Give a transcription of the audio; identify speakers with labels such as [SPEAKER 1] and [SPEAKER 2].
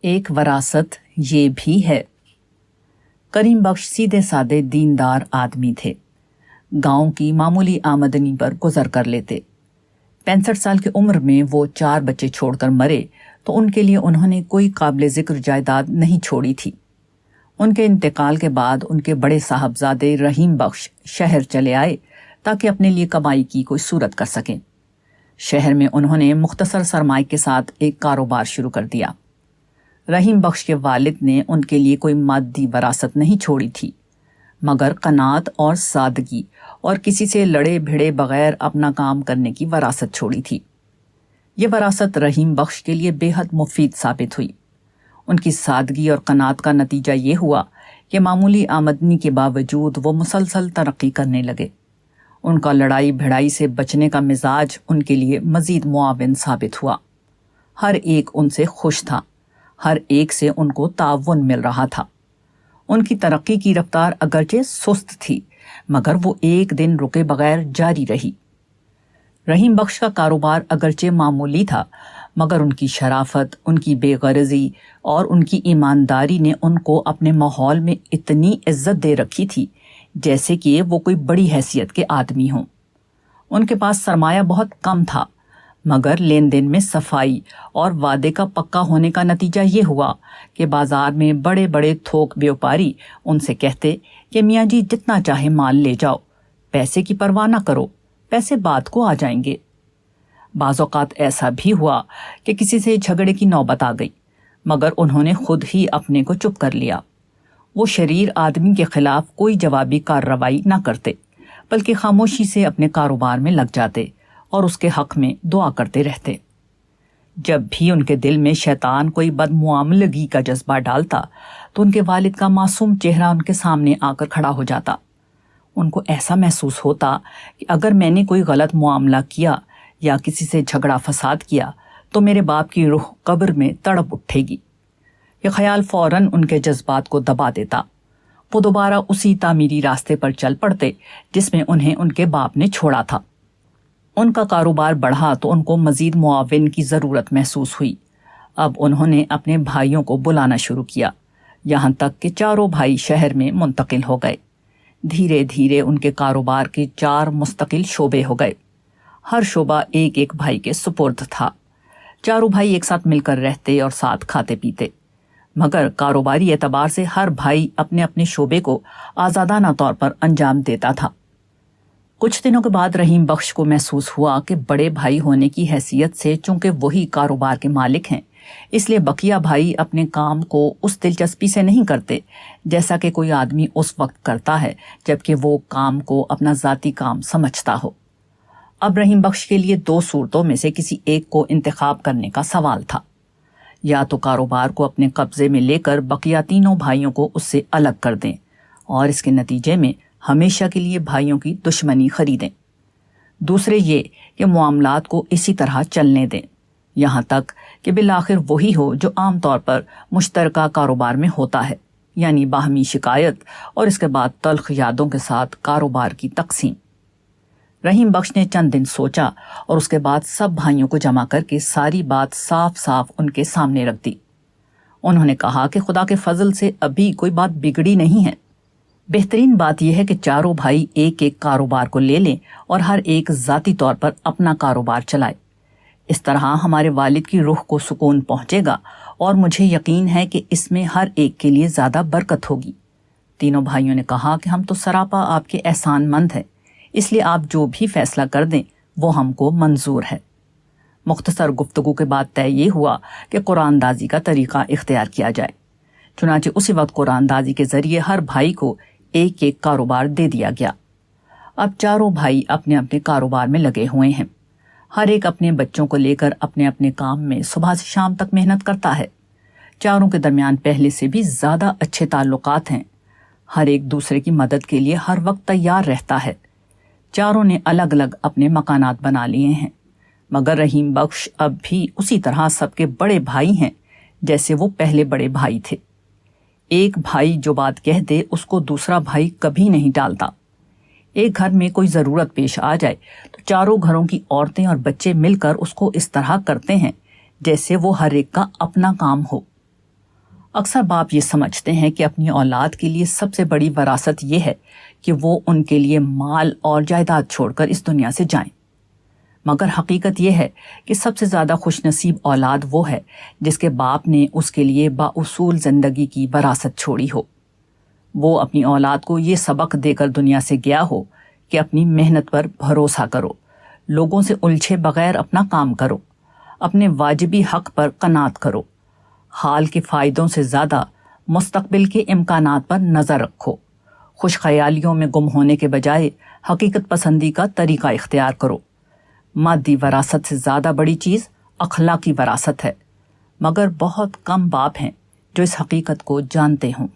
[SPEAKER 1] ایک وراثت یہ بھی ہے۔ کریم بخش سیدھے سادے دیندار آدمی تھے۔ گاؤں کی معمولی آمدنی پر گزر کر لیتے۔ 65 سال کی عمر میں وہ 4 بچے چھوڑ کر مرے تو ان کے لیے انہوں نے کوئی قابل ذکر جائیداد نہیں چھوڑی تھی۔ ان کے انتقال کے بعد ان کے بڑے صاحبزادے رحیم بخش شہر چلے آئے تاکہ اپنے لیے کمائی کی کوئی صورت کر سکیں۔ شہر میں انہوں نے مختصر سرمائے کے ساتھ ایک کاروبار شروع کر دیا۔ رحیم بخش کے والد نے ان کے لیے کوئی مادی وراثت نہیں چھوڑی تھی، مگر قناعت اور سادگی اور کسی سے لڑے بھڑے بغیر اپنا کام کرنے کی وراثت چھوڑی تھی۔ یہ وراثت رحیم بخش کے لیے بے حد مفید ثابت ہوئی۔ ان کی سادگی اور قناعت کا نتیجہ یہ ہوا کہ معمولی آمدنی کے باوجود وہ مسلسل ترقی کرنے لگے۔ ان کا لڑائی بھڑائی سے بچنے کا مزاج ان کے لیے مزید معاون ثابت ہوا۔ ہر ایک ان سے خوش تھا، ہر ایک سے ان کو تعاون مل رہا تھا۔ ان کی ترقی کی رفتار اگرچہ سست تھی، مگر وہ ایک دن رکے بغیر جاری رہی۔ رحیم بخش کا کاروبار اگرچہ معمولی تھا، مگر ان کی شرافت، ان کی بے غرضی اور ان کی ایمانداری نے ان کو اپنے ماحول میں اتنی عزت دے رکھی تھی جیسے کہ وہ کوئی بڑی حیثیت کے آدمی ہوں۔ ان کے پاس سرمایہ بہت کم تھا، مگر لین دین میں صفائی اور وعدے کا پکا ہونے کا نتیجہ یہ ہوا کہ بازار میں بڑے بڑے تھوک بیوپاری ان سے کہتے کہ میاں جی جتنا چاہے مال لے جاؤ، پیسے کی پرواہ نہ کرو، پیسے بعد کو آ جائیں گے۔ بعض اوقات ایسا بھی ہوا کہ کسی سے جھگڑے کی نوبت آ گئی، مگر انہوں نے خود ہی اپنے کو چپ کر لیا۔ وہ شریر آدمی کے خلاف کوئی جوابی کارروائی نہ کرتے، بلکہ خاموشی سے اپنے کاروبار میں لگ جاتے اور اس کے حق میں دعا کرتے رہتے۔ جب بھی ان کے دل میں شیطان کوئی بدمعاملگی کا جذبہ ڈالتا تو ان کے والد کا معصوم چہرہ ان کے سامنے آ کر کھڑا ہو جاتا۔ ان کو ایسا محسوس ہوتا کہ اگر میں نے کوئی غلط معاملہ کیا یا کسی سے جھگڑا فساد کیا تو میرے باپ کی روح قبر میں تڑپ اٹھے گی۔ یہ خیال فوراً ان کے جذبات کو دبا دیتا۔ وہ دوبارہ اسی تعمیری راستے پر چل پڑتے جس میں انہیں ان کے باپ نے چھوڑا تھا۔ ان کا کاروبار بڑھا تو ان کو مزید معاون کی ضرورت محسوس ہوئی۔ اب انہوں نے اپنے بھائیوں کو بلانا شروع کیا، یہاں تک کہ 4 بھائی شہر میں منتقل ہو گئے۔ دھیرے دھیرے ان کے کاروبار کے 4 مستقل شعبے ہو گئے۔ ہر شعبہ ایک ایک بھائی کے سپرد تھا۔ 4 بھائی ایک ساتھ مل کر رہتے اور ساتھ کھاتے پیتے، مگر کاروباری اعتبار سے ہر بھائی اپنے اپنے شعبے کو آزادانہ طور پر انجام دیتا تھا۔ کچھ دنوں کے بعد رحیم بخش کو محسوس ہوا کہ بڑے بھائی ہونے کی حیثیت سے چونکہ وہی کاروبار کے مالک ہیں، اس لیے بقیہ بھائی اپنے کام کو اس دلچسپی سے نہیں کرتے جیسا کہ کوئی آدمی اس وقت کرتا ہے جبکہ وہ کام کو اپنا ذاتی کام سمجھتا ہو۔ اب رحیم بخش کے لیے 2 صورتوں میں سے کسی ایک کو انتخاب کرنے کا سوال تھا۔ یا تو کاروبار کو اپنے قبضے میں لے کر بقیہ 3 بھائیوں کو اس سے الگ کر دیں اور اس کے نتیجے میں ہمیشہ کے لیے بھائیوں کی دشمنی خریدیں۔ دوسرے یہ کہ معاملات کو اسی طرح چلنے دیں یہاں تک کہ بالآخر وہی ہو جو عام طور پر مشترکہ کاروبار میں ہوتا ہے، یعنی باہمی شکایت اور اس کے بعد تلخ یادوں کے ساتھ کاروبار کی تقسیم۔ رحیم بخش نے چند دن سوچا اور اس کے بعد سب بھائیوں کو جمع کر کے ساری بات صاف صاف ان کے سامنے رکھ دی۔ انہوں نے کہا کہ خدا کے فضل سے ابھی کوئی بات بگڑی نہیں ہے۔ بہترین بات یہ ہے کہ 4 بھائی ایک ایک کاروبار کو لے لیں اور ہر ایک ذاتی طور پر اپنا کاروبار چلائے۔ اس طرح ہمارے والد کی روح کو سکون پہنچے گا اور مجھے یقین ہے کہ اس میں ہر ایک کے لیے زیادہ برکت ہوگی۔ 3 بھائیوں نے کہا کہ ہم تو سراپا آپ کے احسان مند ہیں، اس لیے آپ جو بھی فیصلہ کر دیں وہ ہم کو منظور ہے۔ مختصر گفتگو کے بعد طے یہ ہوا کہ قرآن دازی کا طریقہ اختیار کیا جائے۔ چنانچہ اسی وقت قرآن دازی کے ذریعے ہر بھائی کو ایک ایک کاروبار دے دیا گیا۔ اب 4 بھائی اپنے اپنے کاروبار میں لگے ہوئے ہیں۔ ہر ایک اپنے بچوں کو لے کر اپنے اپنے کام میں صبح سے شام تک محنت کرتا ہے۔ 4 کے درمیان پہلے سے بھی زیادہ اچھے تعلقات ہیں۔ ہر ایک دوسرے کی مدد کے لیے ہر وقت تیار رہتا ہے۔ 4 نے الگ الگ اپنے مکانات بنا لیے ہیں، مگر رحیم بخش اب بھی اسی طرح سب کے بڑے بھائی ہیں جیسے وہ پہلے بڑے بھائی تھے۔ ایک بھائی جو بات کہہ دے اس کو دوسرا بھائی کبھی نہیں ٹالتا۔ ایک گھر میں کوئی ضرورت پیش آ جائے تو 4 گھروں کی عورتیں اور بچے مل کر اس کو اس طرح کرتے ہیں جیسے وہ ہر ایک کا اپنا کام ہو۔ اکثر باپ یہ سمجھتے ہیں کہ اپنی اولاد کے لیے سب سے بڑی وراثت یہ ہے کہ وہ ان کے لیے مال اور جائیداد چھوڑ کر اس دنیا سے جائیں، مگر حقیقت یہ ہے کہ سب سے زیادہ خوش نصیب اولاد وہ ہے جس کے باپ نے اس کے لیے بااصول زندگی کی وراثت چھوڑی ہو۔ وہ اپنی اولاد کو یہ سبق دے کر دنیا سے گیا ہو کہ اپنی محنت پر بھروسہ کرو، لوگوں سے الجھے بغیر اپنا کام کرو، اپنے واجبی حق پر قناعت کرو، حال کے فائدوں سے زیادہ مستقبل کے امکانات پر نظر رکھو، خوش خیالیوں میں گم ہونے کے بجائے حقیقت پسندی کا طریقہ اختیار کرو۔ مادی وراثت سے زیادہ بڑی چیز اخلاقی وراثت ہے، مگر بہت کم باپ ہیں جو اس حقیقت کو جانتے ہوں۔